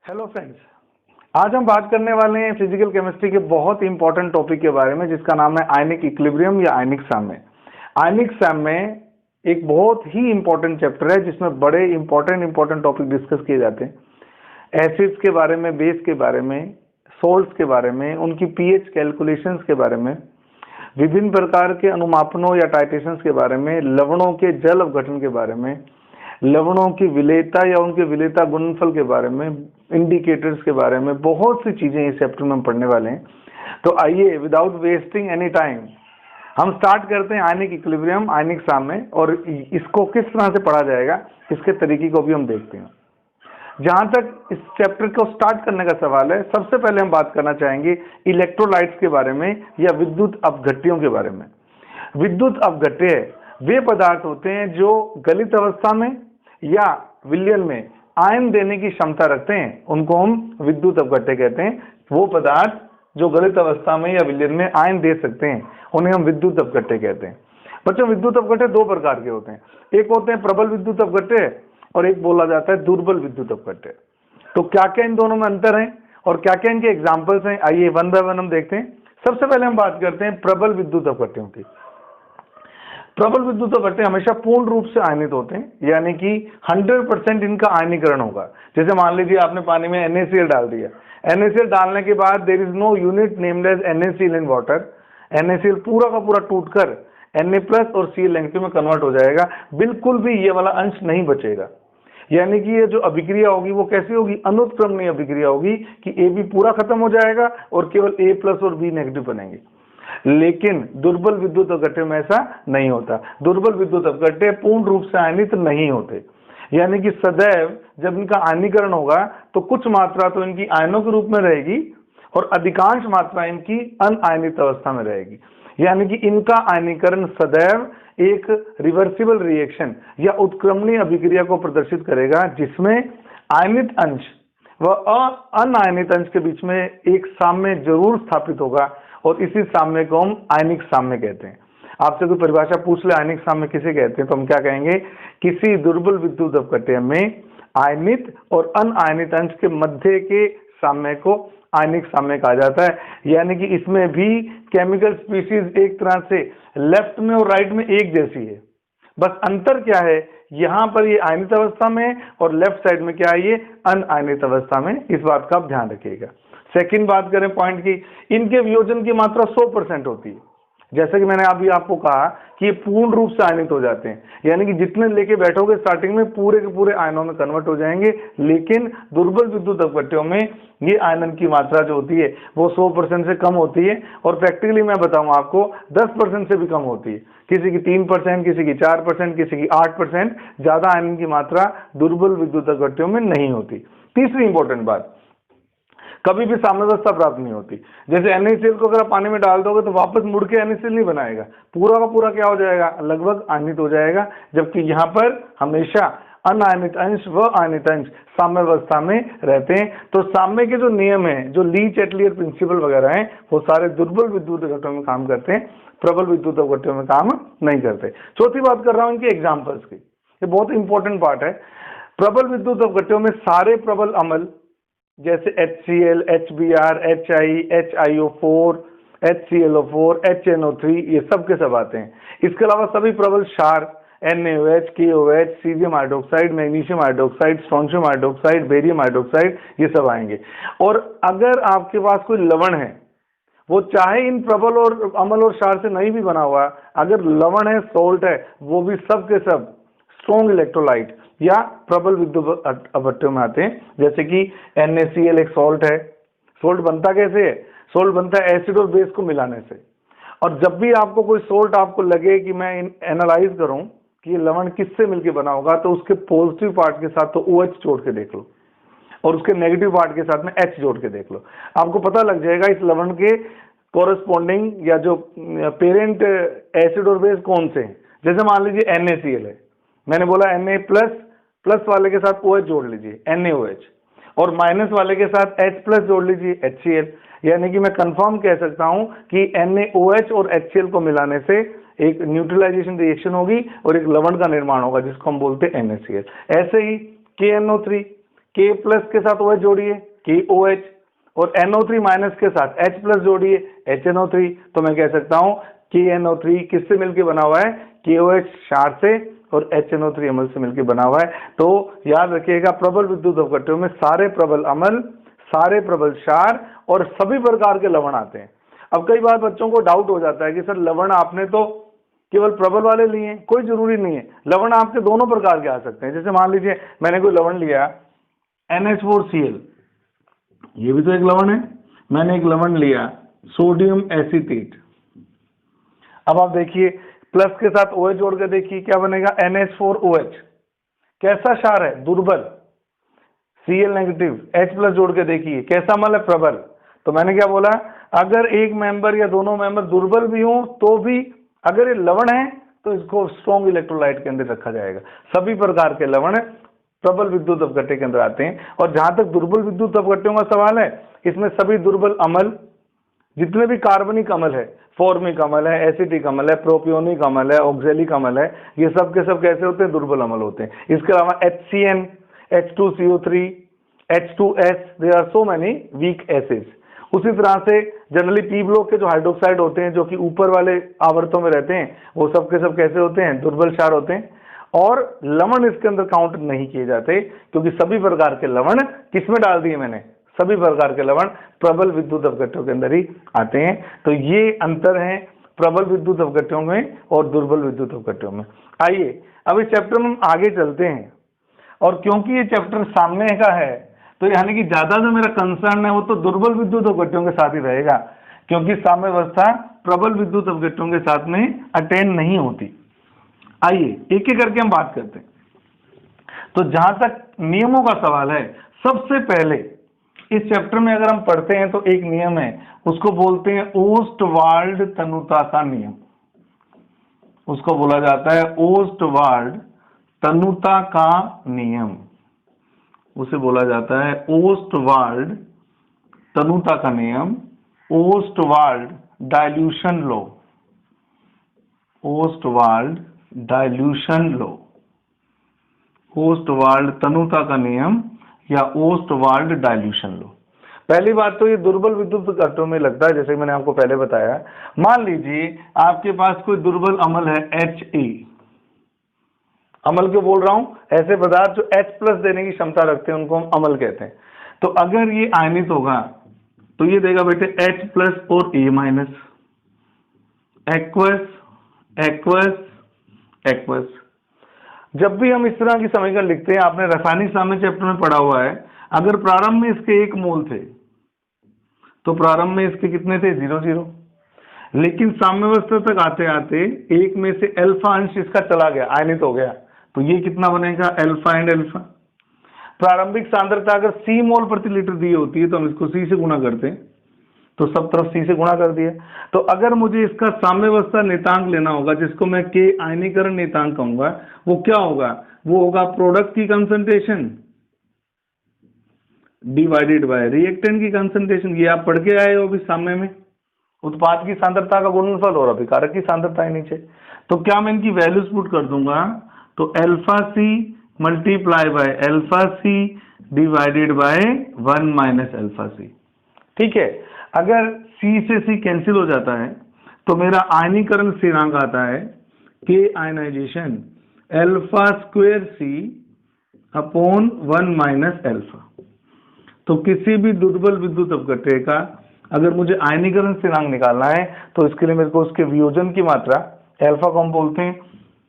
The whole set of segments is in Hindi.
हेलो फ्रेंड्स, आज हम बात करने वाले हैं फिजिकल केमिस्ट्री के बहुत इंपॉर्टेंट टॉपिक के बारे में जिसका नाम है आयनिक इक्विलिब्रियम या आयनिक साम्य। आयनिक साम्य एक बहुत ही इंपॉर्टेंट चैप्टर है जिसमें बड़े इंपॉर्टेंट टॉपिक डिस्कस किए जाते हैं। एसिड्स के बारे में, बेस के बारे में, सोल्ट्स के बारे में, उनकी पीएच कैलकुलेशंस के बारे में, विभिन्न प्रकार के अनुमापनों या टाइट्रेशंस के बारे में, लवणों के जल अपघटन के बारे में, लवणों की विलेयता या उनके विलेयता गुणनफल के बारे में, इंडिकेटर्स के बारे में बहुत सी चीजें इस चैप्टर में हम पढ़ने वाले हैं। तो आइए विदाउट वेस्टिंग एनी टाइम हम स्टार्ट करते हैं आयनिक इक्विलिब्रियम, आयनिक साम्य, और इसको किस तरह से पढ़ा जाएगा इसके तरीके को भी हम देखते हैं। जहां तक इस चैप्टर को स्टार्ट करने का सवाल है, सबसे पहले हम बात करना चाहेंगे इलेक्ट्रोलाइट्स के बारे में या विद्युत अपघट्यों के बारे में। विद्युत अपघट्य वे पदार्थ होते हैं जो गलित अवस्था में या विलयन में आयन देने की क्षमता रखते हैं, उनको हम विद्युत अपघट्य कहते हैं। वो पदार्थ जो गलित अवस्था में या विलयन में आयन दे सकते हैं उन्हें हम विद्युत अपघट्य कहते हैं। बच्चों, विद्युत अपघट्य दो प्रकार के होते हैं, एक होते हैं प्रबल विद्युत अपघट्य और एक बोला जाता है दुर्बल विद्युत अपघट्य। तो क्या क्या इन दोनों में अंतर है और क्या क्या इनके एग्जाम्पल्स हैं, आइए वन बाय वन हम देखते हैं। सबसे पहले हम बात करते हैं प्रबल विद्युत अपघट्यों की। प्रबल विद्युत अपघट्य हमेशा पूर्ण रूप से आयनित होते हैं, यानी कि 100% इनका आयनीकरण होगा। जैसे मान लीजिए आपने पानी में NaCl डाल दिया, NaCl डालने के बाद there is no unit named as NaCl इन वाटर। NaCl पूरा का पूरा टूटकर Na+ और Cl- में कन्वर्ट हो जाएगा, बिल्कुल भी ये वाला अंश नहीं बचेगा। यानी कि ये जो अभिक्रिया होगी वो कैसी होगी, अनुत्क्रमणीय अभिक्रिया होगी कि AB पूरा खत्म हो जाएगा और केवल A+ और B- बनेंगे। लेकिन दुर्बल विद्युत अपघट्य में ऐसा नहीं होता। दुर्बल विद्युत अपघट्य पूर्ण रूप से आयनित नहीं होते, यानी कि सदैव जब इनका आयनीकरण होगा तो कुछ मात्रा तो इनकी आयनों के रूप में रहेगी और अधिकांश मात्रा इनकी अनआयनित अवस्था में रहेगी। यानी कि इनका आयनीकरण सदैव एक रिवर्सिबल रिएक्शन या उत्क्रमणीय अभिक्रिया को प्रदर्शित करेगा जिसमें आयनित अंश व अनायनित अंश के बीच में एक साम्य जरूर स्थापित होगा और इसी साम्य को हम आयनिक साम्य कहते हैं। आपसे कोई परिभाषा पूछ ले आयनिक साम्य किसे कहते हैं तो हम क्या कहेंगे, किसी दुर्बल विद्युत अपघट्य में आयनित और अनायनित अंश के मध्य के साम्य को आयनिक साम्य कहा जाता है। यानी कि इसमें भी केमिकल स्पीशीज एक तरह से लेफ्ट में और राइट में एक जैसी है, बस अंतर क्या है, यहां पर ये आयनित अवस्था में और लेफ्ट साइड में क्या है, ये अनआयनित अवस्था में। इस बात का आप ध्यान रखिएगा। सेकंड बात करें पॉइंट की, इनके वियोजन की मात्रा 100% होती है। जैसे कि मैंने अभी आपको कहा कि ये पूर्ण रूप से आयनित हो जाते हैं, यानी कि जितने लेके बैठोगे स्टार्टिंग में पूरे के पूरे आयनों में कन्वर्ट हो जाएंगे। लेकिन दुर्बल विद्युत अपघट्यों में ये आयनन की मात्रा जो होती है वो 100% से कम होती है और प्रैक्टिकली मैं बताऊं आपको 10% से भी कम होती है। किसी की 3%, किसी की 4%, किसी की 8%, ज्यादा आयनन की मात्रा दुर्बल विद्युत अपघट्यों में नहीं होती। तीसरी इंपॉर्टेंट बात, कभी भी साम्यावस्था प्राप्त नहीं होती। जैसे NaCl को अगर आप पानी में डाल दोगे तो वापस मुड़ के NaCl नहीं बनाएगा, पूरा का पूरा क्या हो जाएगा, लगभग आयनित हो जाएगा। जबकि यहाँ पर हमेशा अनायनित अंश व आयनित अंश साम्यावस्था में रहते हैं। तो साम्य के जो नियम है, जो लीच-एटलियर प्रिंसिपल वगैरह हैं, वो सारे दुर्बल विद्युत अपघट्यों में काम करते हैं, प्रबल विद्युत अपघट्यों में काम नहीं करते। चौथी बात कर रहा हूं इनके एग्जाम्पल्स की, ये बहुत इंपॉर्टेंट पार्ट है। प्रबल विद्युत अपघट्यों में सारे प्रबल अम्ल जैसे HCl, HBr, HI, HiO4, HClO4, HNO3, ये सब के सब आते हैं। इसके अलावा सभी प्रबल क्षार NaOH, KOH, caesium hydroxide, magnesium hydroxide, strontium hydroxide, barium hydroxide, ये सब आएंगे। और अगर आपके पास कोई लवण है, वो चाहे इन प्रबल और अम्ल और क्षार से नहीं भी बना हुआ, अगर लवण है, सोल्ट है, वो भी सब के सब स्ट्रॉन्ग इलेक्ट्रोलाइट या प्रबल विद्युत अपघट्यों में आते हैं। जैसे कि NaCl एक सॉल्ट है। सोल्ट बनता कैसे है, सोल्ट बनता है एसिड और बेस को मिलाने से। और जब भी आपको कोई सोल्ट आपको लगे कि मैं एनालाइज करूं कि ये लवण किससे मिलकर बना होगा, तो उसके पॉजिटिव पार्ट के साथ तो OH जोड़ के देख लो और उसके नेगेटिव पार्ट के साथ में H जोड़ के देख लो, आपको पता लग जाएगा इस लवण के कोरेस्पॉन्डिंग या जो पेरेंट एसिड और बेस कौन से हैं। जैसे मान लीजिए NaCl है, मैंने बोला Na+ वाले के साथ OH जोड़ लीजिए NaOH, और माइनस वाले के साथ H+ जोड़ लीजिए HCl। यानी कि मैं कंफर्म कह सकता हूं कि NaOH और HCl को मिलाने से एक न्यूट्रलाइजेशन रिएक्शन होगी और एक लवण का निर्माण होगा जिसको हम बोलते हैं NaCl। ऐसे ही KNO3, K प्लस के साथ OH जोड़िए KOH, और NO3 माइनस के साथ H प्लस जोड़िए HNO3। तो मैं कह सकता हूं KNO3 किससे मिलकर बना हुआ है? KOH क्षार से और HNO3 अम्ल से मिलकर बना हुआ है। तो याद रखिएगा, प्रबल विद्युत अपघट्यों में सारे प्रबल अम्ल, सारे प्रबल क्षार और सभी प्रकार के लवण आते हैं। अब कई बार बच्चों को डाउट हो जाता है कि सर लवण आपने तो केवल प्रबल वाले लिए हैं, कोई जरूरी नहीं है, लवण आपके दोनों प्रकार के आ सकते हैं। जैसे मान लीजिए मैंने कोई लवण लिया NH4Cl, ये भी तो एक लवण है। मैंने एक लवण लिया सोडियम एसीटेट। अब आप देखिए प्लस के साथ OH जोड़ के देखिए क्या बनेगा? NH4OH। कैसा क्षार है? दुर्बल। Cl नेगेटिव, H प्लस जोड़ के देखिए कैसा अम्ल है? प्रबल। तो मैंने क्या बोला? अगर एक मेंबर या दोनों मेंबर दुर्बल भी हो तो भी अगर ये लवण है तो इसको स्ट्रॉन्ग इलेक्ट्रोलाइट के अंदर रखा जाएगा। सभी प्रकार के लवण प्रबल विद्युत अपघट्य के अंदर आते हैं। और जहां तक दुर्बल विद्युत अपघट्यों का सवाल है, इसमें सभी दुर्बल अम्ल, जितने भी कार्बनिक अम्ल है, फॉर्मिक अम्ल है, एसिटिक अम्ल है, प्रोपियोनिक अम्ल है, ऑक्जेलिक अम्ल है, ये सब के सब कैसे होते हैं? दुर्बल अम्ल होते हैं। इसके अलावा HCN, H2CO3, H2S, there are so many weak acids. उसी तरह से जनरली पी ब्लॉक के जो हाइड्रोक्साइड होते हैं, जो कि ऊपर वाले आवर्तों में रहते हैं, वो सब के सब कैसे होते हैं? दुर्बल क्षार होते हैं। और लवण इसके अंदर काउंट नहीं किए जाते, क्योंकि सभी प्रकार के लवण किसमें डाल दिए मैंने? सभी प्रकार के लवण प्रबल विद्युत अपघट्यों के अंदर ही आते हैं। तो ये अंतर है प्रबल विद्युत अपघट्यों में और दुर्बल विद्युत अपघट्यों में। आइए अब इस चैप्टर में हम आगे चलते हैं, और क्योंकि ये चैप्टर सामने का है तो यानी कि ज्यादा जो मेरा कंसर्न है वो तो दुर्बल विद्युत अपघट्यों के साथ ही रहेगा, क्योंकि साम्यावस्था प्रबल विद्युत अपघट्यों के साथ में अटेंड नहीं होती। आइए एक एक करके हम बात करते हैं। तो जहां तक नियमों का सवाल है, सबसे पहले इस चैप्टर में अगर हम पढ़ते हैं तो एक नियम है, उसको बोलते हैं ओस्टवाल्ड तनुता का नियम। उसको बोला जाता है ओस्टवाल्ड तनुता का नियम। उसे बोला जाता है ओस्टवाल्ड तनुता का नियम, Ostwald dilution law, Ostwald dilution law, Ostwald तनुता का नियम या ओस्टवाल्ड डाइल्यूशन लॉ। पहली बात तो ये दुर्बल विद्युत अपघट्यों में लगता है, जैसे मैंने आपको पहले बताया। मान लीजिए आपके पास कोई दुर्बल अम्ल है Ha, अम्ल क्यों बोल रहा हूं? ऐसे पदार्थ जो H प्लस देने की क्षमता रखते हैं उनको हम अम्ल कहते हैं। तो अगर ये आयनित होगा तो ये देगा बेटे H प्लस और A minus, aqueous aqueous aqueous. जब भी हम इस तरह की समीकरण लिखते हैं, आपने रासायनिक साम्य चैप्टर में पढ़ा हुआ है, अगर प्रारंभ में इसके 1 मोल थे तो प्रारंभ में इसके कितने थे? 0 0। लेकिन साम्यावस्था तक आते आते एक में से अल्फा अंश इसका चला गया, आयनित हो गया, तो ये कितना बनेगा? Alpha and alpha. प्रारंभिक सांद्रता अगर C मोल प्रति लीटर दी होती है तो हम इसको C से गुणा करते हैं, तो सब तरफ C से गुणा कर दिया। तो अगर मुझे इसका साम्यावस्था नियतांक लेना होगा, जिसको मैं K आयनीकरण नियतांक कहूंगा, वो क्या होगा? वो होगा प्रोडक्ट की कंसंट्रेशन डिवाइडेड बाय रिएक्टेंट की कंसंट्रेशन। ये आप पढ़ के आए हो अभी सामने में, उत्पाद की सांद्रता का गुणनफल और अभिकारक की सांद्रता है नीचे। तो क्या मैं इनकी वैल्यूज पुट कर दूंगा, तो alpha C multiply by alpha C divided by 1 minus alpha C। ठीक है, अगर C से C कैंसिल हो जाता है तो मेरा आयनीकरण स्थिरांक आता है K ionization alpha square C upon 1 minus alpha. तो किसी भी दुर्बल विद्युत अपघट्य का अगर मुझे आयनीकरण स्थिरांक निकालना है तो इसके लिए मेरे को उसके वियोजन की मात्रा अल्फा को हम बोलते हैं,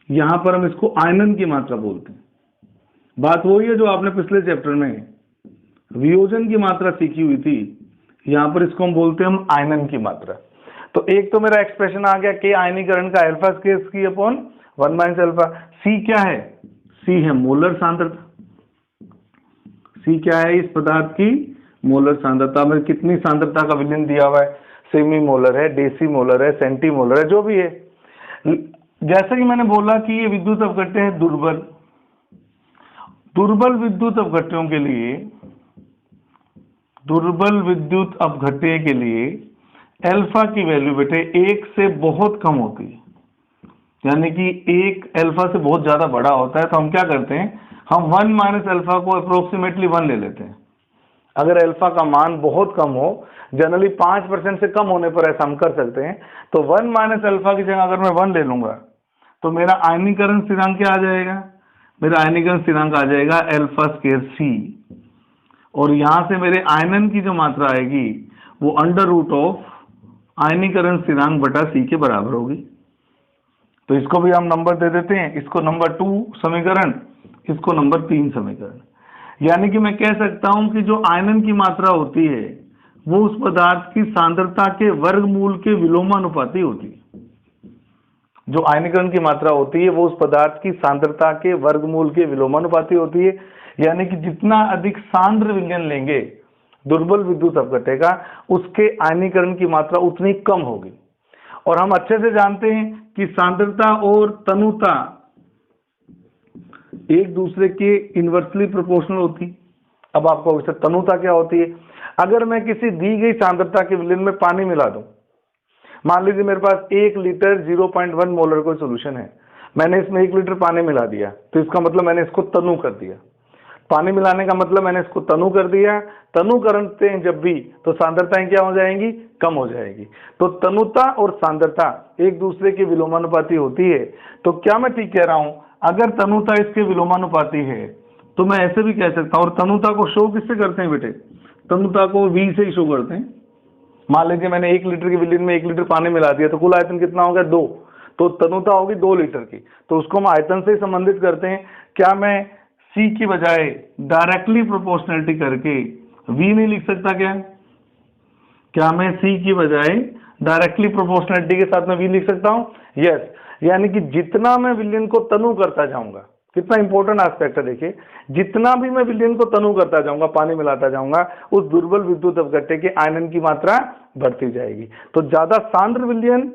यहां पर हम इसको आयनन की मात्रा बोलते हैं। बात वही है जो आपने पिछले चैप्टर में वियोजन की मात्रा सीखी हुई थी, यहां पर इसको हम बोलते हैं हम आयनन की मात्रा। तो एक तो मेरा एक्सप्रेशन आ गया कि आयनीकरण का alpha square C upon 1 minus alpha. C क्या है? C है मोलर सांद्रता। C क्या है? इस पदार्थ की मोलर सांद्रता में कितनी सांद्रता का विलयन दिया हुआ है, सेमी मोलर है, डेसी मोलर है, सेंटी मोलर है, जो भी है। जैसे कि मैंने बोला कि ये विद्युत अपघट्य है दुर्बल। दुर्बल विद्युत अपघट्यों के लिए, दुर्बल विद्युत अपघट्य के लिए अल्फा की वैल्यू बेटे 1 से बहुत कम होती है, यानी कि 1 अल्फा से बहुत ज्यादा बड़ा होता है। तो हम क्या करते हैं, हम 1 माइनस अल्फा को अप्रोक्सीमेटली 1 ले लेते हैं। अगर अल्फा का मान बहुत कम हो, जनरली 5% से कम होने पर ऐसा हम कर सकते हैं, तो 1 माइनस अल्फा की जगह अगर मैं 1 ले लूंगा तो मेरा आयनीकरण स्थिरांक क्या आ जाएगा? मेरा आयनीकरण स्थिरांक आ जाएगा अल्फा स्क्वायर सी, और यहां से मेरे आयनन की जो मात्रा आएगी वो अंडर रूट ऑफ आयनीकरण स्थिरांक बटा सी के बराबर होगी। तो इसको भी हम नंबर दे देते हैं, इसको नंबर 2 समीकरण, इसको नंबर 3 समीकरण। यानी कि मैं कह सकता हूं कि जो आयनन की मात्रा होती है वो उस पदार्थ की सांद्रता के वर्गमूल के विलोमानुपाती होती है। जो आयनीकरण की मात्रा होती है वो उस पदार्थ की सांद्रता के वर्गमूल के विलोमानुपाती होती है। यानी कि जितना अधिक सांद्र विलयन लेंगे दुर्बल विद्युत अपघट्य का, उसके आयनीकरण की मात्रा उतनी कम होगी। और हम अच्छे से जानते हैं कि सांद्रता और तनुता एक दूसरे के इनवर्सली प्रोपोर्शनल होती। अब आपको तनुता क्या होती है? अगर मैं किसी दी गई सांद्रता के विलयन में पानी मिला दूं, मान लीजिए मेरे पास 1 लीटर 0.1 मोलर कोई सोल्यूशन है, मैंने इसमें 1 लीटर पानी मिला दिया, तो इसका मतलब मैंने इसको तनु कर दिया। पानी मिलाने का मतलब मैंने इसको तनु कर दिया। तनु करते हैं जब भी तो सांद्रताएं क्या हो जाएंगी? कम हो जाएगी। तो तनुता और सांद्रता एक दूसरे के विलोमानुपाती होती है। तो क्या मैं ठीक कह रहा हूं? अगर तनुता इसके विलोमानुपाती है तो मैं ऐसे भी कह सकता हूं। और तनुता को शो किससे करते हैं बेटे? तनुता को V से ही शो करते हैं। मान लीजिए मैंने 1 लीटर के विलयन में 1 लीटर पानी मिला दिया, तो कुल आयतन कितना हो गया? 2। तो तनुता होगी 2 लीटर की, तो उसको हम आयतन से ही संबंधित करते हैं। क्या मैं C की बजाय डायरेक्टली प्रोपोर्शनलिटी करके V नहीं लिख सकता? क्या मैं C की बजाय डायरेक्टली प्रोपोर्शनलिटी के साथ में V लिख सकता हूं? यस। यानी कि जितना मैं विलयन को तनु करता जाऊंगा, कितना इंपॉर्टेंट एस्पेक्ट है देखिए, जितना भी मैं विलयन को तनु करता जाऊंगा, पानी मिलाता जाऊंगा, उस दुर्बल विद्युत अपघट्य के आयनन की मात्रा बढ़ती जाएगी। तो ज्यादा सांद्र विलयन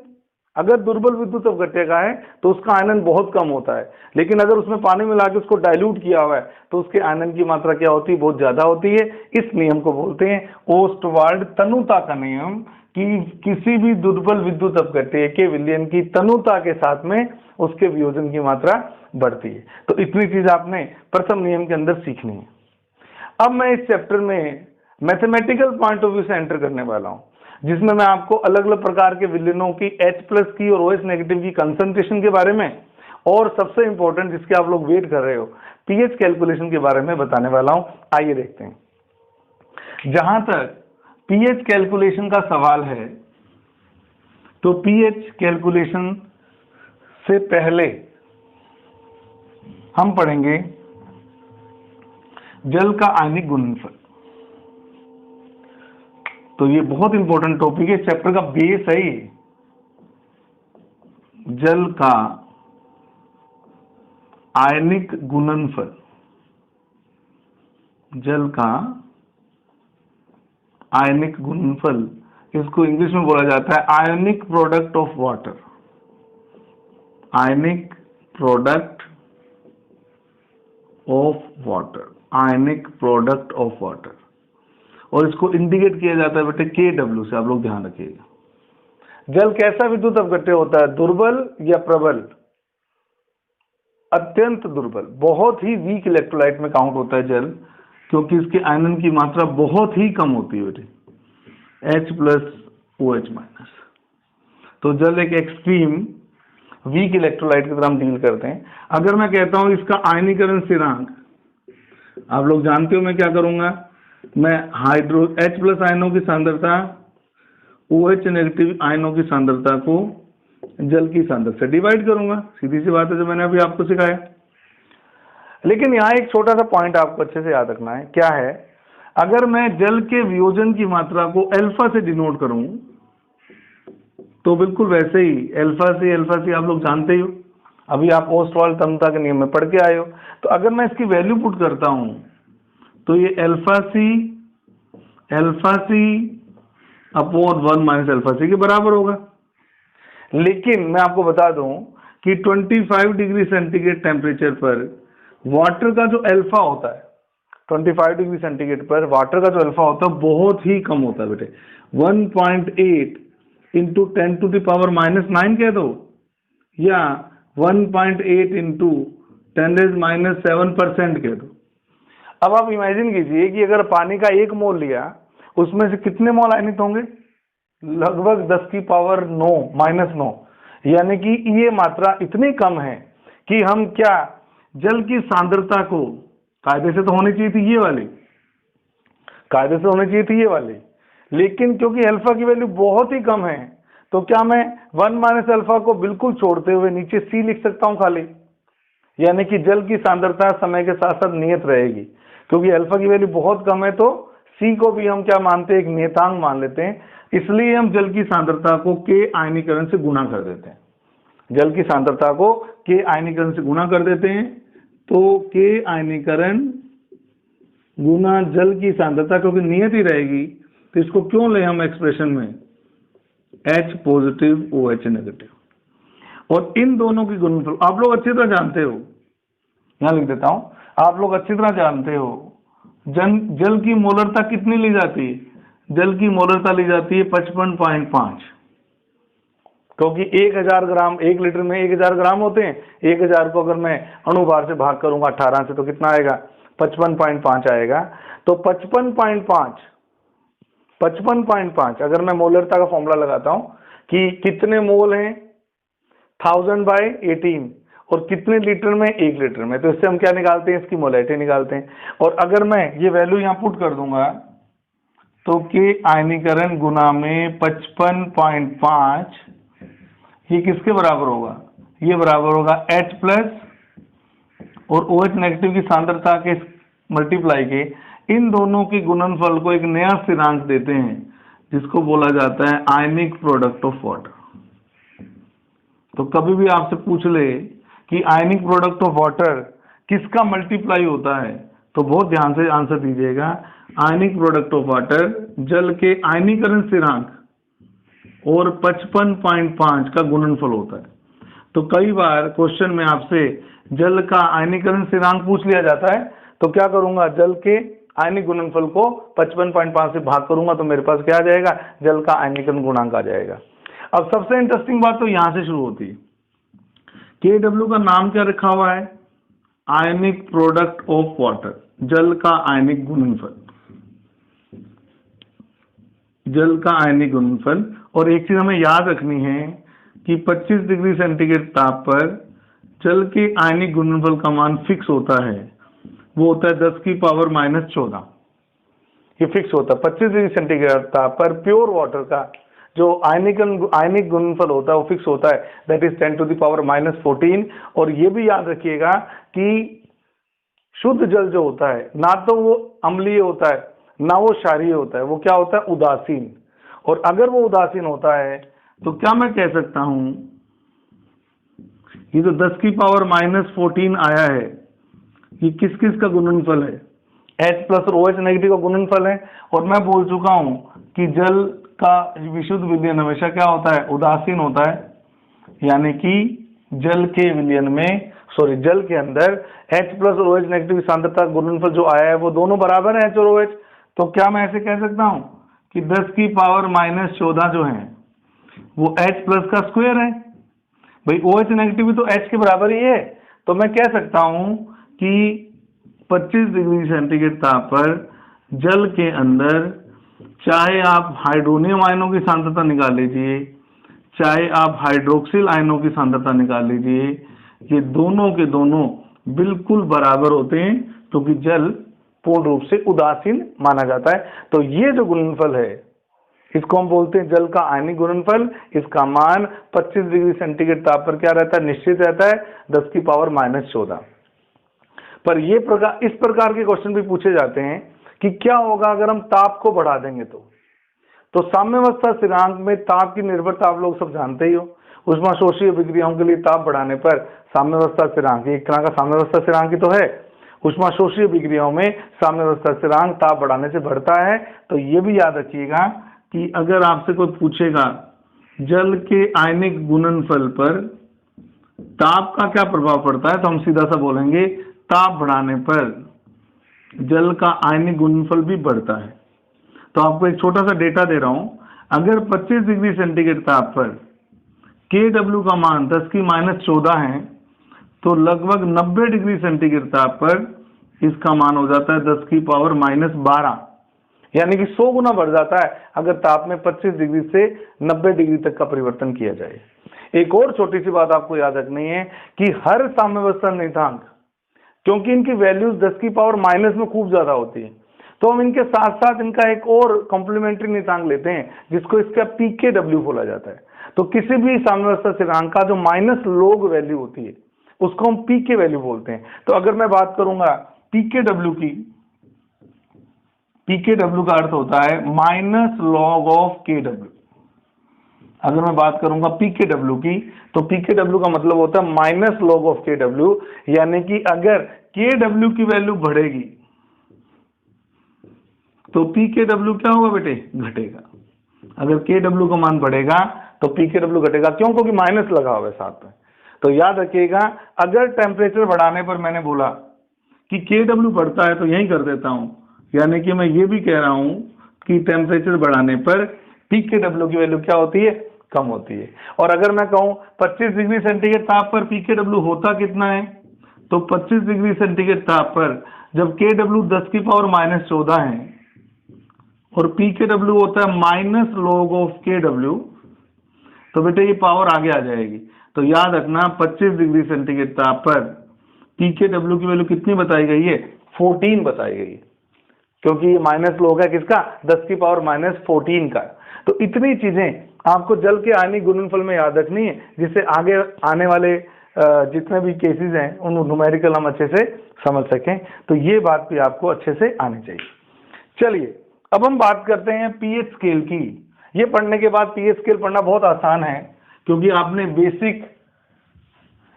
अगर दुर्बल विद्युत अपघट्य का है तो उसका आयनन बहुत कम होता है, लेकिन अगर उसमें पानी मिला के उसको डाइल्यूट किया हुआ है तो उसके आयनन की मात्रा क्या होती है? बहुत ज्यादा होती है। इस नियम को बोलते हैं ओस्टवाल्ड तनुता का नियम, कि किसी भी दुर्बल विद्युत अपघट्य के विलयन की तनुता के साथ में उसके वियोजन की मात्रा बढ़ती है। तो इतनी चीज आपने प्रथम नियम के अंदर सीखनी है। अब मैं इस चैप्टर में मैथमेटिकल पॉइंट ऑफ व्यू से एंटर करने वाला हूं, जिसमें मैं आपको अलग अलग प्रकार के विलयनों की H+ की और OH- नेगेटिव की कंसंट्रेशन के बारे में, और सबसे इंपॉर्टेंट जिसके आप लोग वेट कर रहे हो, pH कैलकुलेशन के बारे में बताने वाला हूं। आइए देखते हैं। जहां तक pH कैलकुलेशन का सवाल है, तो pH कैलकुलेशन से पहले हम पढ़ेंगे जल का आयनिक गुणनफल। तो ये बहुत इंपॉर्टेंट टॉपिक है, चैप्टर का बेस है ये। जल का आयनिक गुणनफल, जल का आयनिक गुणनफल, इसको इंग्लिश में बोला जाता है ionic product of water. Ionic product of water, ionic product of water, और इसको इंडिकेट किया जाता है बेटे KW से। आप लोग ध्यान रखिएगा। जल कैसा विद्युत अपघट्य होता है? दुर्बल या प्रबल? अत्यंत दुर्बल, बहुत ही वीक इलेक्ट्रोलाइट में काउंट होता है जल, क्योंकि इसके आयनन की मात्रा बहुत ही कम होती है बेटे, H+OH-। तो जल एक एक्सट्रीम वीक इलेक्ट्रोलाइट की तरह हम डील करते हैं। अगर मैं कहता हूं इसका आयनीकरण स्थिरांक, आप लोग जानते हो मैं क्या करूंगा, मैं H+ आयनों की सांद्रता OH- नेगेटिव आयनों की सांद्रता को जल की सांद्रता से डिवाइड करूंगा। सीधी सी बात है, जो मैंने अभी आपको सिखाया। लेकिन यहाँ एक छोटा सा पॉइंट आपको अच्छे से याद रखना है। क्या है? अगर मैं जल के वियोजन की मात्रा को अल्फा से डिनोट करूं, तो बिल्कुल वैसे ही अल्फा से आप लोग जानते ही हो, अभी आप ओस्टवाल्ड तनुता के नियम में पढ़ के आए हो। तो अगर मैं इसकी वैल्यू पुट करता हूं तो ये अल्फा सी अपॉन 1 माइनस अल्फा सी के बराबर होगा। लेकिन मैं आपको बता दूं कि 25 डिग्री सेंटीग्रेड टेम्परेचर पर वाटर का जो अल्फा होता है, 25 डिग्री सेंटीग्रेड पर वाटर का जो अल्फा होता है बहुत ही कम होता है बेटे। 1.8 इंटू 10⁻⁻⁹ कह दो, या 1.8 इंटू 10⁻⁷% कह दो। अब आप इमेजिन कीजिए कि अगर पानी का 1 मोल लिया, उसमें से कितने मोल आयनित होंगे? लगभग 10⁻⁹ यानी कि ये मात्रा इतनी कम है कि हम क्या जल की सांद्रता को, कायदे से तो होनी चाहिए थी ये वाली, कायदे से होनी चाहिए थी ये वाली, लेकिन क्योंकि अल्फा की वैल्यू बहुत ही कम है, तो क्या मैं 1 - अल्फा को बिल्कुल छोड़ते हुए नीचे सी लिख सकता हूं खाली, यानी कि जल की सांद्रता समय के साथ साथ नियत रहेगी। क्योंकि अल्फा की वैल्यू बहुत कम है तो सी को भी हम क्या मानते हैं, एक नियतांक मान लेते हैं, इसलिए हम जल की सांद्रता को के आयनीकरण से गुणा कर देते हैं। जल की सांद्रता को के आयनीकरण से गुणा कर देते हैं, तो के आयनीकरण गुना जल की सांद्रता, क्योंकि नियत ही रहेगी, तो इसको क्यों ले हम एक्सप्रेशन में H पॉजिटिव OH नेगेटिव। और इन दोनों की गुणनफल आप लोग अच्छी तरह जानते हो, यहां लिख देता हूं, आप लोग अच्छी तरह जानते हो जल की मोलरता कितनी ली जाती है? जल की मोलरता ली जाती है 55.5, क्योंकि 1000 ग्राम, 1 लीटर में 1000 ग्राम होते हैं। 1000 को अगर मैं अणुभार से भाग करूंगा 18 से तो कितना आएगा? 55.5 आएगा। तो 55.5 अगर मैं मोलरता का फॉर्मूला लगाता हूं कि कितने मोल हैं 1000/18 और कितने लीटर में 1 लीटर में, तो इससे हम क्या निकालते हैं? इसकी मोलैरिटी निकालते हैं। और अगर मैं ये वैल्यू यहां पुट कर दूंगा तो के आयनीकरण गुना में 55.5 ये किसके बराबर होगा? ये बराबर होगा H प्लस और OH नेगेटिव की सांद्रता के मल्टीप्लाई के, इन दोनों की गुणनफल को एक नया स्थिरांक देते हैं जिसको बोला जाता है आयनिक प्रोडक्ट ऑफ वाटर। तो कभी भी आपसे पूछ ले कि आयनिक प्रोडक्ट ऑफ वाटर किसका मल्टीप्लाई होता है, तो बहुत ध्यान से आंसर दीजिएगा। आयनिक प्रोडक्ट ऑफ वाटर जल के आयनीकरण स्थिरांक और 55.5 का गुणनफल होता है। तो कई बार क्वेश्चन में आपसे जल का आयनीकरण स्थिरांक पूछ लिया जाता है, तो क्या करूंगा? जल के आयनिक गुणनफल को 55.5 से भाग करूंगा तो मेरे पास क्या आ जाएगा? जल का आयनीकरण गुणांक आ जाएगा। अब सबसे इंटरेस्टिंग बात तो यहां से शुरू होती है। KW का नाम क्या रखा हुआ है? आयनिक प्रोडक्ट ऑफ वाटर, जल का आयनिक गुणनफल, जल का आयनिक गुणनफल। और एक चीज हमें याद रखनी है कि 25 डिग्री सेंटीग्रेड ताप पर जल के आयनिक गुणनफल का मान फिक्स होता है, वो होता है 10⁻⁻14। ये फिक्स होता है 25 डिग्री सेंटीग्रेड ताप पर प्योर वाटर का जो आयनिक गुणनफल होता है वो फिक्स होता है, दैट इज 10⁻⁻14। और ये भी याद रखिएगा कि शुद्ध जल जो होता है ना तो वो अम्लीय होता है ना वो क्षारीय होता है, वो क्या होता है? उदासीन। और अगर वो उदासीन होता है तो क्या मैं कह सकता हूं, ये जो 10⁻⁻14 आया है ये किस किस का गुणनफल है? H प्लस और OH नेगेटिव का गुणनफल है। और मैं बोल चुका हूं कि जल का विशुद्ध विलयन हमेशा क्या होता है? उदासीन होता है, यानी कि जल के विलयन में, जल के अंदर H प्लस और OH नेगेटिव की सांद्रता गुणनफल जो आया है वो दोनों बराबर है H और OH। तो क्या मैं ऐसे कह सकता हूं कि 10⁻⁻14 जो है वो H प्लस का स्क्वायर है? भाई OH नेगेटिव भी तो H के बराबर ही है। तो मैं कह सकता हूं कि 25 डिग्री सेंटीग्रेड ताप पर जल के अंदर चाहे आप हाइड्रोनियम आयनों की सांद्रता निकाल लीजिए, चाहे आप हाइड्रोक्सिल आयनों की सांद्रता निकाल लीजिए, ये दोनों के दोनों बिल्कुल बराबर होते हैं, क्योंकि जल पूर्ण रूप से उदासीन माना जाता है। तो ये जो गुणनफल है इसको हम बोलते हैं जल का आयनिक गुणनफल। इसका मान 25 डिग्री सेंटीग्रेड ताप पर क्या रहता है? निश्चित रहता है 10⁻⁻14। पर ये इस प्रकार के क्वेश्चन भी पूछे जाते हैं कि क्या होगा अगर हम ताप को बढ़ा देंगे तो साम्यावस्था स्थिरांक में ताप की निर्भरता आप लोग सब जानते ही हो। ऊष्माशोषी अभिक्रियाओं के लिए ताप बढ़ाने पर साम्यावस्था स्थिरांक एक तरह का साम्यावस्था स्थिरांक ही तो है। ऊष्माशोषी अभिक्रियाओं में साम्यावस्था स्थिरांक ताप बढ़ाने से बढ़ता है। तो ये भी याद रखिएगा कि अगर आपसे कोई पूछेगा जल के आयनिक गुणनफल पर ताप का क्या प्रभाव पड़ता है, तो हम सीधा सा बोलेंगे ताप बढ़ाने पर जल का आयनिक गुणनफल भी बढ़ता है। तो आपको एक छोटा सा डेटा दे रहा हूं, अगर 25 डिग्री सेंटीग्रेड ताप पर KW का मान 10⁻⁻14 है तो लगभग 90 डिग्री सेंटीग्रेड ताप पर इसका मान हो जाता है 10 की पावर -12, यानी कि 100 गुना बढ़ जाता है अगर ताप में 25 डिग्री से 90 डिग्री तक का परिवर्तन किया जाए। एक और छोटी सी बात आपको याद रखनी है कि हर साम्यावस्था नियतांक, क्योंकि इनकी वैल्यूज 10 की पावर माइनस में खूब ज्यादा होती है, तो हम इनके साथ साथ इनका एक और कॉम्प्लीमेंट्री नियतांक लेते हैं जिसको इसका PKW बोला जाता है। तो किसी भी साम्यावस्था स्थिरांक का जो माइनस लोग वैल्यू होती है उसको हम पीके वैल्यू बोलते हैं। तो अगर मैं बात करूंगा PKW की, PKW का अर्थ होता है माइनस लॉग ऑफ KW। अगर मैं बात करूंगा PKW की, तो PKW का मतलब होता है माइनस लॉग ऑफ KW, यानी कि अगर KW की वैल्यू बढ़ेगी तो PKW क्या होगा बेटे, घटेगा। अगर KW का मान बढ़ेगा तो PKW घटेगा, क्यों? क्योंकि माइनस लगा हुआ है साथ में। तो याद रखिएगा, अगर टेम्परेचर बढ़ाने पर मैंने बोला कि KW बढ़ता है तो यही कर देता हूं, यानी कि मैं ये भी कह रहा हूं कि टेम्परेचर बढ़ाने पर PKW की वैल्यू क्या होती है, कम होती है। और अगर मैं कहूं 25 डिग्री सेंटीग्रेड ताप पर PKW होता कितना है, तो 25 डिग्री सेंटीग्रेड ताप पर जब KW 10 की पावर -14 है और PKW होता है माइनस लॉग ऑफ KW, तो बेटे ये पावर आगे आ जाएगी। तो याद रखना 25 डिग्री सेंटीग्रेड ताप पर PKW की वैल्यू कितनी बताई गई है, 14 बताई गई है, क्योंकि ये माइनस लॉग है किसका, 10 की पावर -14 का। तो इतनी चीजें आपको जल के आयनिक गुणनफल में याद रखनी है, जिससे आगे आने वाले जितने भी केसेस हैं उन न्यूमेरिकल हम अच्छे से समझ सकें। तो ये बात भी आपको अच्छे से आनी चाहिए। चलिए अब हम बात करते हैं पीएच स्केल की। ये पढ़ने के बाद पीएच स्केल पढ़ना बहुत आसान है, क्योंकि आपने बेसिक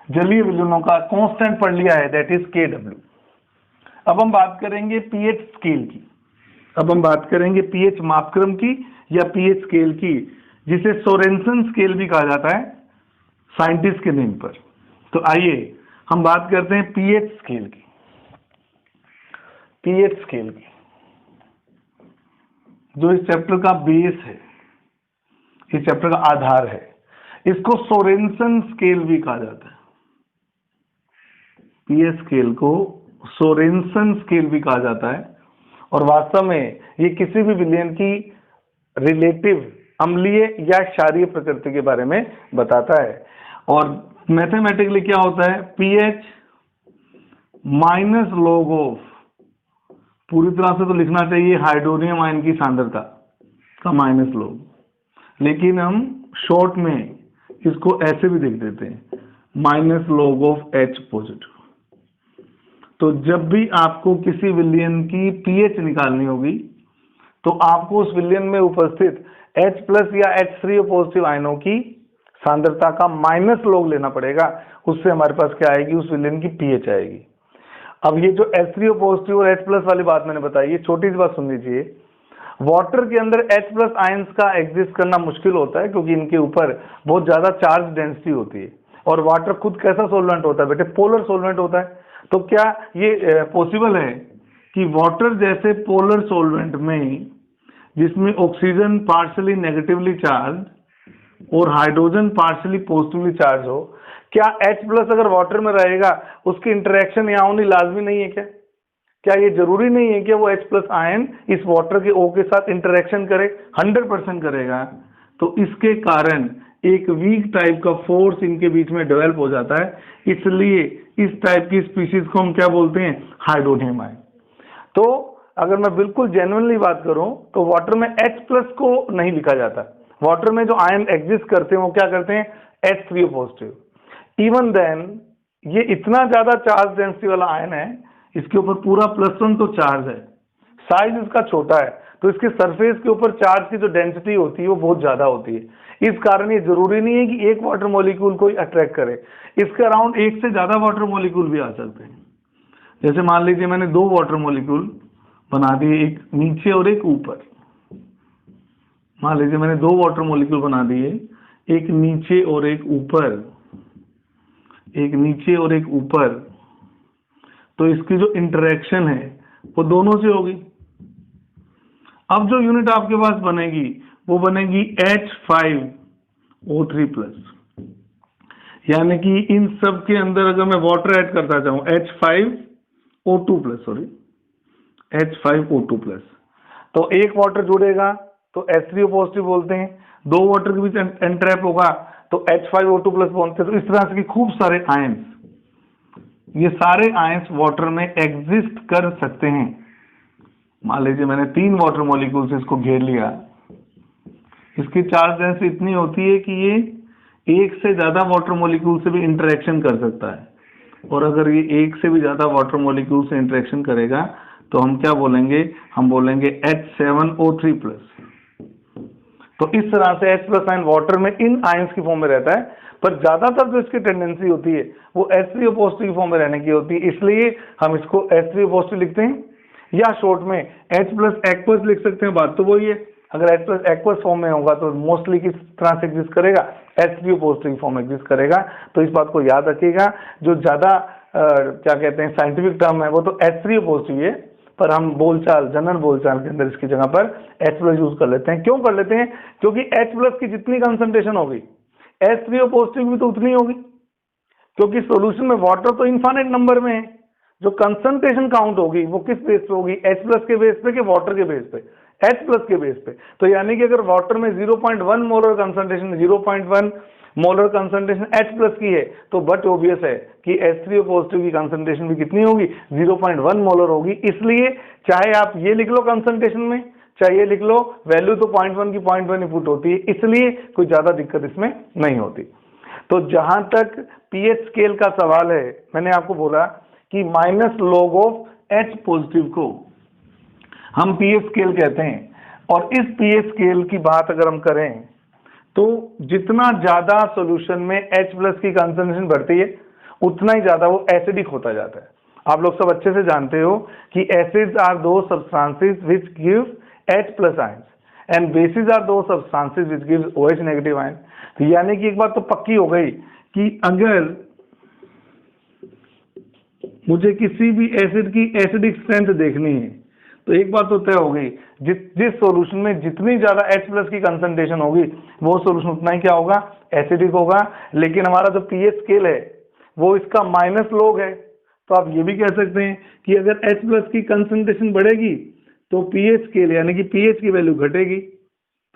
जलीय विलयनों का कांस्टेंट पढ़ लिया है, दैट इज KW। अब हम बात करेंगे पीएच स्केल की। अब हम बात करेंगे पीएच मापक्रम की या पीएच स्केल की, जिसे सोरेनसन स्केल भी कहा जाता है साइंटिस्ट के नेम पर। तो आइए हम बात करते हैं पीएच स्केल की। पीएच स्केल की जो इस चैप्टर का बेस है, इस चैप्टर का आधार है, इसको सोरेनसन स्केल भी कहा जाता है। पीएच स्केल को सोरेनसन स्केल भी कहा जाता है, और वास्तव में ये किसी भी विलयन की रिलेटिव अम्लीय या क्षारीय प्रकृति के बारे में बताता है। और मैथमेटिकली क्या होता है, पीएच माइनस लॉग ऑफ, पूरी तरह से तो लिखना चाहिए हाइड्रोनियम आयन की सांद्रता का माइनस लॉग, लेकिन हम शॉर्ट में इसको ऐसे भी लिख देते हैं, minus log of H positive. तो जब भी आपको किसी विलयन की पीएच निकालनी होगी तो आपको उस विलयन में उपस्थित H+ या H3O पॉजिटिव आयनों की सांद्रता का माइनस लॉग लेना पड़ेगा। उससे हमारे पास क्या आएगी, उस विलयन की पीएच आएगी। अब ये जो H3O पॉजिटिव और H+ वाली बात मैंने बताई, ये छोटी सी बात सुन लीजिए। वाटर के अंदर H+ आयंस का एग्जिस्ट करना मुश्किल होता है, क्योंकि इनके ऊपर बहुत ज्यादा चार्ज डेंसिटी होती है, और वाटर खुद कैसा सोलवेंट होता है बेटे, पोलर सोलवेंट होता है। तो क्या ये पॉसिबल है कि वाटर जैसे पोलर सोलवेंट में, जिसमें ऑक्सीजन पार्शियली नेगेटिवली चार्ज और हाइड्रोजन पार्शियली पॉजिटिवली चार्ज हो, क्या H+ अगर वाटर में रहेगा उसकी इंटरेक्शन यहाँ होनी लाजमी नहीं है क्या? क्या ये जरूरी नहीं है कि वो H+ आयन इस वाटर के O के साथ इंटरेक्शन करे? 100% करेगा। तो इसके कारण एक वीक टाइप का फोर्स इनके बीच में डेवलप हो जाता है, इसलिए इस टाइप की स्पीशीज को हम क्या बोलते हैं, हाइड्रोनियम आयन। तो अगर मैं बिल्कुल जेन्युइनली बात करूं तो वाटर में H+ को नहीं लिखा जाता। वाटर में जो आयन एग्जिस्ट करते हैं वो क्या करते हैं, H3O पॉजिटिव। इवन देन ये इतना ज्यादा चार्ज डेंसिटी वाला आयन है, इसके ऊपर पूरा +1 तो चार्ज है, साइज इसका छोटा है, तो इसके सरफेस के ऊपर चार्ज की जो डेंसिटी होती है वो बहुत ज्यादा होती है। इस कारण ये जरूरी नहीं है कि एक वाटर मॉलिक्यूल को अट्रैक्ट करे, इसके अराउंड एक से ज्यादा वाटर मॉलिक्यूल भी आ सकते हैं। जैसे मान लीजिए मैंने 2 वाटर मॉलिक्यूल बना दिए, एक नीचे और एक ऊपर। मान लीजिए मैंने 2 वाटर मॉलिक्यूल बना दिए, एक नीचे और एक ऊपर, एक नीचे और एक ऊपर। तो इसकी जो इंटरेक्शन है वो दोनों से होगी। अब जो यूनिट आपके पास बनेगी वो बनेगी H5O3+। यानी कि इन सब के अंदर अगर मैं वाटर ऐड करता चाहूँ H5O2+, सॉरी H5O2+, तो एक वाटर जुड़ेगा तो H3O पॉजिटिव बोलते हैं, दो वाटर के बीच एंट्रैप होगा तो H5O2+ बोलते हैं। तो इस तरह से खूब सारे आयंस, ये सारे आयंस वाटर में एग्जिस्ट कर सकते हैं। मान लीजिए मैंने 3 वाटर मॉलिक्यूल से इसको घेर लिया, इसकी चार्ज डेंसिटी इतनी होती है कि ये एक से ज्यादा वाटर मॉलिक्यूल से भी इंटरेक्शन कर सकता है, और अगर ये एक से भी ज्यादा वाटर मॉलिक्यूल से इंटरेक्शन करेगा तो हम क्या बोलेंगे, हम बोलेंगे H7O3+। तो इस तरह से H+ आयन वाटर में इन आयंस की फॉर्म में रहता है, पर ज्यादातर जो इसकी टेंडेंसी होती है वो H3O पॉजिटिव की फॉर्म में रहने की होती है, इसलिए हम इसको H3O पॉजिटिव लिखते हैं, या शॉर्ट में H+ एक्वस लिख सकते हैं। बात तो वही है, अगर H+ एक्वस फॉर्म में होगा तो मोस्टली किस तरह से एग्जिस्ट करेगा, H3O पॉजिटिव फॉर्म में एग्जिस्ट करेगा। तो इस बात को याद रखिएगा, जो ज्यादा क्या कहते हैं साइंटिफिक टर्म है वो तो H3O पॉजिटिव है, पर हम बोलचाल, जनरल बोलचाल के अंदर इसकी जगह पर H+ यूज कर लेते हैं। क्यों कर लेते हैं, क्योंकि H+ की जितनी कंसंट्रेशन होगी H3O पॉजिटिव भी तो उतनी होगी, क्योंकि सॉल्यूशन में वाटर तो इनफाइनाइट नंबर में है। जो कंसंट्रेशन काउंट होगी वो किस बेस पे होगी, H+ के बेस पे कि वाटर के बेस पे, H+ के बेस पे। तो यानी कि अगर वाटर में 0.1 molar concentration, 0.1 molar concentration H+ की है, तो बट ऑब्वियस है कि H3O पॉजिटिव की कंसंट्रेशन भी कितनी होगी, 0.1 मोलर होगी। इसलिए चाहे आप ये लिख लो कंसंट्रेशन में, चाहे ये लिख लो, वैल्यू तो 0.1 की 0.1 ही पुट होती है, इसलिए कोई ज्यादा दिक्कत इसमें नहीं होती। तो जहां तक पीएच स्केल का सवाल है, मैंने आपको बोला कि minus log of H positive को हम पीएच स्केल कहते हैं, और इस पीएच स्केल की बात अगर हम करें तो जितना ज्यादा सॉल्यूशन में H+ की कंसंट्रेशन बढ़ती है उतना ही ज्यादा वो एसिडिक होता जाता है। आप लोग सब अच्छे से जानते हो कि acids are those substances which give H+ ions and bases are those substances which give OH negative ion. तो यानी कि एक बात तो पक्की हो गई कि अगर मुझे किसी भी एसिड की एसिडिक स्ट्रेंथ देखनी है तो एक बात तो तय हो गई, जिस सॉल्यूशन में जितनी ज्यादा H+ की कंसंट्रेशन होगी वो सॉल्यूशन उतना ही क्या होगा, एसिडिक होगा। लेकिन हमारा जो पीएच स्केल है वो इसका माइनस लॉग है, तो आप ये भी कह सकते हैं कि अगर H+ की कंसंट्रेशन बढ़ेगी तो पीएच स्केल यानी कि पीएच की वैल्यू घटेगी।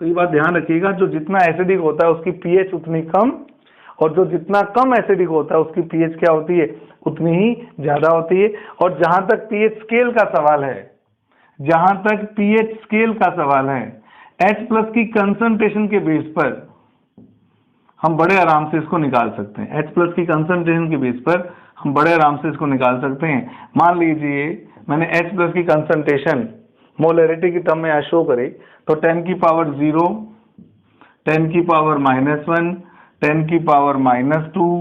तो ये बात ध्यान रखिएगा, जो जितना एसिडिक होता है उसकी पीएच उतनी कम, और जो जितना कम एसिडिक होता है उसकी पीएच क्या होती है, उतनी ही ज्यादा होती है। और जहां तक पीएच स्केल का सवाल है, जहां तक पीएच स्केल का सवाल है, H+ की कंसंट्रेशन के बेस पर हम बड़े आराम से इसको निकाल सकते हैं। H+ की कंसंट्रेशन के बेस पर हम बड़े आराम से इसको निकाल सकते हैं। मान लीजिए मैंने H+ की कंसंट्रेशन मोलरिटी की टर्म में यहाँ शो करी, तो 10 की पावर 0, 10 की पावर -1, 10 की पावर -2,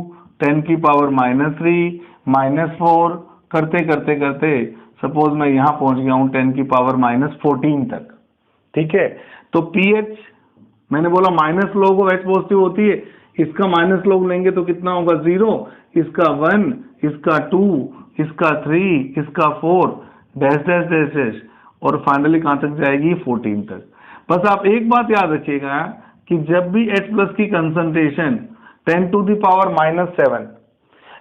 10 की पावर -3, -4 करते करते करते सपोज मैं यहां पहुंच गया हूं 10 की पावर -14 तक। ठीक है, तो पीएच मैंने बोला minus log of H positive होती है, इसका माइनस लॉग लेंगे तो कितना होगा, 0, इसका 1, इसका 2, इसका 3, इसका 4, डैश डैश डैश डैश, और फाइनली कहां तक जाएगी, 14 तक। बस आप एक बात याद रखिएगा कि जब भी H+ की कंसंट्रेशन 10 टू द पावर -7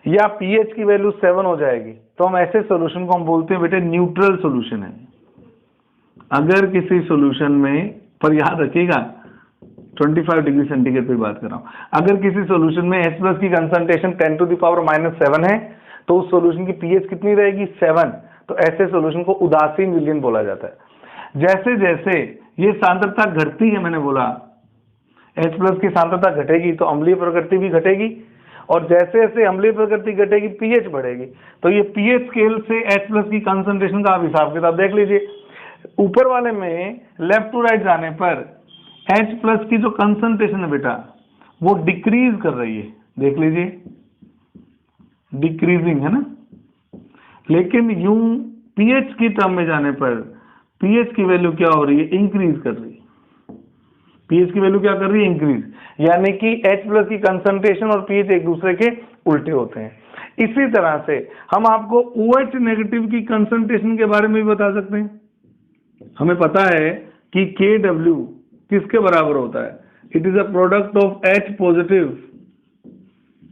या पीएच की वैल्यू 7 हो जाएगी तो हम ऐसे सॉल्यूशन को हम बोलते हैं बेटे न्यूट्रल सॉल्यूशन है। अगर किसी सॉल्यूशन में, पर याद रखिएगा 25 डिग्री सेंटीग्रेड पे बात कर रहा हूं, अगर किसी सॉल्यूशन में H+ की कंसंट्रेशन 10 टू द पावर -7 है तो उस सॉल्यूशन की पीएच कितनी रहेगी, 7। तो ऐसे सॉल्यूशन को उदासीन विलयन बोला जाता है। जैसे जैसे ये सांद्रता घटती है, मैंने बोला H+ की सांद्रता घटेगी तो अम्लीय प्रकृति भी घटेगी, और जैसे जैसे अम्लीय प्रकृति घटेगी पीएच बढ़ेगी। तो ये पीएच स्केल से H+ की कंसंट्रेशन का आप हिसाब किताब देख लीजिए। ऊपर वाले में लेफ्ट टू राइट जाने पर H+ की जो कंसंट्रेशन है बेटा वो डिक्रीज कर रही है, देख लीजिए डिक्रीजिंग है ना। लेकिन यूं पीएच की टर्म में जाने पर पीएच की वैल्यू क्या हो रही है, इंक्रीज कर रही है। पीएच की वैल्यू क्या कर रही है, इंक्रीज, यानी कि H+ की कंसंट्रेशन और पीएच एक दूसरे के उल्टे होते हैं। इसी तरह से हम आपको OH नेगेटिव की कंसंट्रेशन के बारे में भी बता सकते हैं। हमें पता है कि Kw किसके बराबर होता है, it is a product of H positive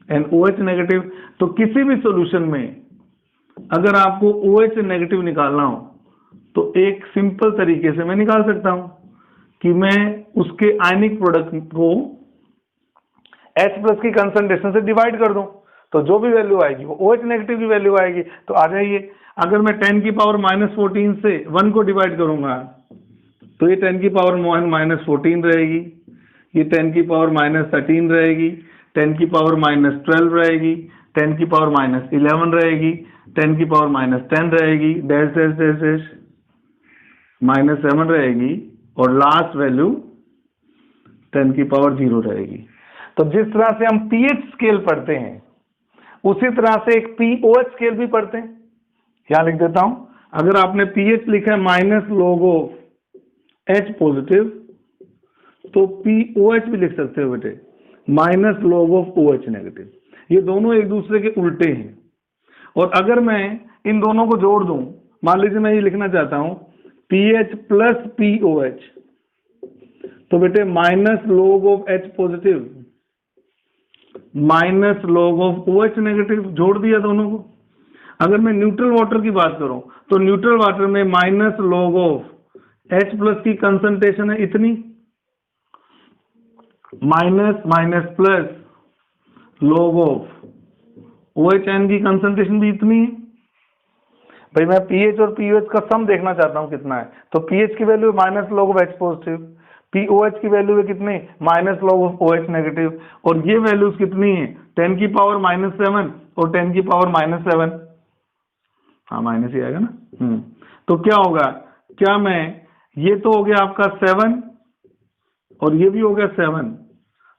NOH negative. तो किसी भी सॉल्यूशन में अगर आपको OH नेगेटिव निकालना हो तो एक सिंपल तरीके से मैं निकाल सकता हूं कि मैं उसके आयनिक प्रोडक्ट को H प्लस की कंसंट्रेशन से डिवाइड कर दूं, तो जो भी वैल्यू आएगी वो OH नेगेटिव की वैल्यू आएगी। तो आ जाइए, अगर मैं 10 की पावर -14 से 1 को डिवाइड करूंगा तो ये 10 की पावर -14 रहेगी, ये 10 की पावर -13 रहेगी, 10 की पावर -12 रहेगी, 10 की पावर -11 रहेगी, 10 की पावर -10 रहेगी, डैश डैश डैश डैश -7 रहेगी, और लास्ट वैल्यू 10 की पावर 0 रहेगी। तो जिस तरह से हम pH स्केल पढ़ते हैं उसी तरह से एक pOH स्केल भी पढ़ते हैं। यहां लिख देता हूं, अगर आपने pH लिखा है -log of H पॉजिटिव तो pOH भी लिख सकते हो बेटे, -log of OH नेगेटिव। ये दोनों एक दूसरे के उल्टे हैं। और अगर मैं इन दोनों को जोड़ दूं, मान लीजिए मैं ये लिखना चाहता हूं pH प्लस pOH, तो बेटे -log of H positive -log of OH negative, जोड़ दिया दोनों को। अगर मैं न्यूट्रल वाटर की बात करूं तो न्यूट्रल वाटर में -log of H प्लस की कंसंट्रेशन है इतनी, minus plus log of OHN की कंसंट्रेशन भी इतनी है। भाई मैं pH और pOH का सम देखना चाहता हूं कितना है, तो pH की value -log of H positive, pOH की वैल्यू है कितनी, -log of OH नेगेटिव, और ये वैल्यूज कितनी है 10 की पावर -7 और 10 की पावर -7, हाँ माइनस ही आएगा ना। तो क्या होगा, क्या मैं, ये तो हो गया आपका 7 और ये भी हो गया 7,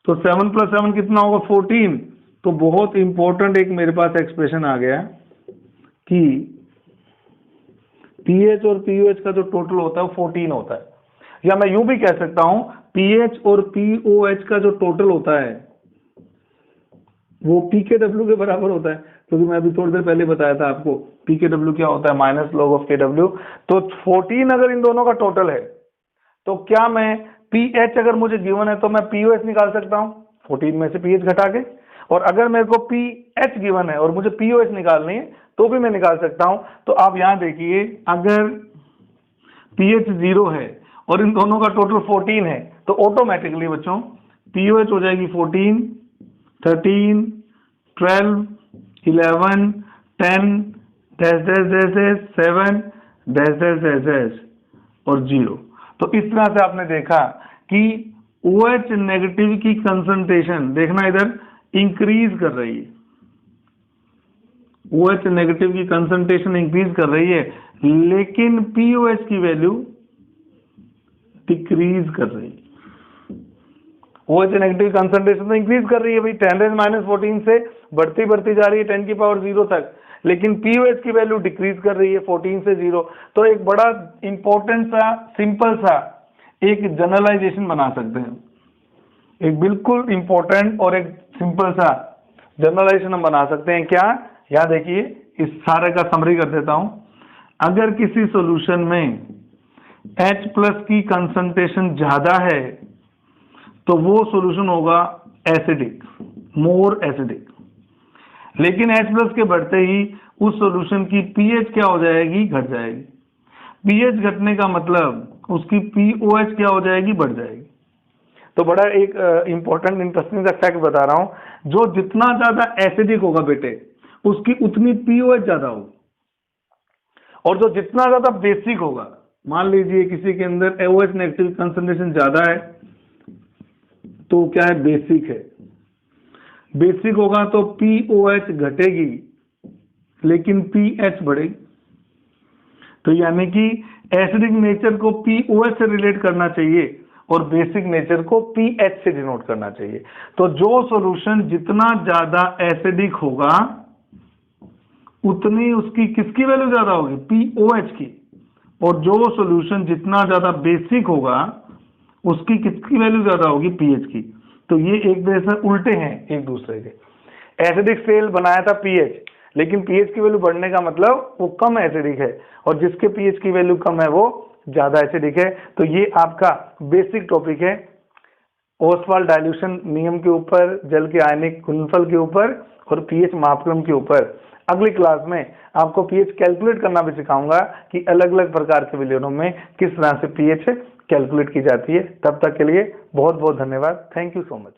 तो 7 + 7 कितना होगा 14। तो बहुत इंपॉर्टेंट एक मेरे पास एक्सप्रेशन आ गया कि pH और pOH का जो टोटल होता है वो 14 होता है, या मैं यूं भी कह सकता हूं pH और pOH का जो टोटल होता है वो pKw के बराबर होता है, क्योंकि मैं अभी थोड़ी देर पहले बताया था आपको pKw क्या होता है, -log of Kw। तो 14 अगर इन दोनों का टोटल है तो क्या मैं pH अगर मुझे गिवन है तो मैं pOH निकाल सकता हूं 14 में से pH घटा के, और अगर मेरे को pH गिवन है और मुझे pOH निकालनी है तो भी मैं निकाल सकता हूं। तो आप यहां देखिए, अगर pH 0 है और इन दोनों का टोटल 14 है तो ऑटोमेटिकली बच्चों pOH हो जाएगी 14, 13, 12, 11, 10, dash dash dash dash 7, dash dash dash dash और 0। तो इस तरह से आपने देखा कि OH नेगेटिव की कंसंट्रेशन देखना इधर इंक्रीज कर रही है, OH नेगेटिव की कंसंट्रेशन इंक्रीज कर रही है, लेकिन pOH की वैल्यू डिक्रीज कर रही है। OH नेगेटिव कंसंट्रेशन तो इंक्रीज कर रही है भाई, 10⁻14 से बढ़ती जा रही है 10 की पावर 0 तक, लेकिन pOH की वैल्यू डिक्रीज कर रही है 14 से 0। तो एक बड़ा इंपॉर्टेंट सा सिंपल सा एक जनरलाइजेशन बना सकते हैं, एक बिल्कुल इंपॉर्टेंट और एक सिंपल सा जनरलाइजेशन हम बना सकते हैं। क्या, यहां देखिए इस सारे का समरी कर देता हूं। अगर किसी सॉल्यूशन में H प्लस की कंसंट्रेशन ज्यादा है तो वो सॉल्यूशन होगा एसिडिक, मोर एसिडिक, लेकिन H प्लस के बढ़ते ही उस सॉल्यूशन की pH क्या हो जाएगी, घट जाएगी। pH घटने का मतलब उसकी pOH क्या हो जाएगी, बढ़ जाएगी। तो बड़ा एक इंपॉर्टेंट इंटरेस्टिंग सा फैक्ट बता रहा हूं, जो जितना ज्यादा एसिडिक होगा बेटे उसकी उतनी pOH ज्यादा होगी, और जो जितना ज्यादा बेसिक होगा, मान लीजिए किसी के अंदर OH नेगेटिव कंसंट्रेशन ज्यादा है तो क्या है, बेसिक है, बेसिक होगा तो pOH घटेगी लेकिन pH बढ़ेगी। तो यानी कि एसिडिक नेचर को pOH से रिलेट करना चाहिए और बेसिक नेचर को pH से डिनोट करना चाहिए। तो जो सॉल्यूशन जितना ज्यादा एसिडिक होगा उतनी उसकी किसकी वैल्यू ज्यादा होगी, pOH की, और जो सॉल्यूशन जितना ज्यादा बेसिक होगा उसकी किसकी वैल्यू ज्यादा होगी, pH की। तो ये एक जैसे उल्टे हैं एक दूसरे के। एसिडिक सेल बनाया था pH, लेकिन pH की वैल्यू बढ़ने का मतलब वो कम एसिडिक है, और जिसके pH की वैल्यू कम है वो ज्यादा एसिडिक है। तो ये आपका बेसिक टॉपिक है ओसवाल डाइल्यूशन नियम के ऊपर, जल के आयनिक गुणनफल के ऊपर और पीएच मापक्रम के ऊपर। अगली क्लास में आपको पीएच कैलकुलेट करना भी सिखाऊंगा कि अलग अलग प्रकार के विलयनों में किस तरह से पीएच कैलकुलेट की जाती है। तब तक के लिए बहुत बहुत धन्यवाद। Thank you so much.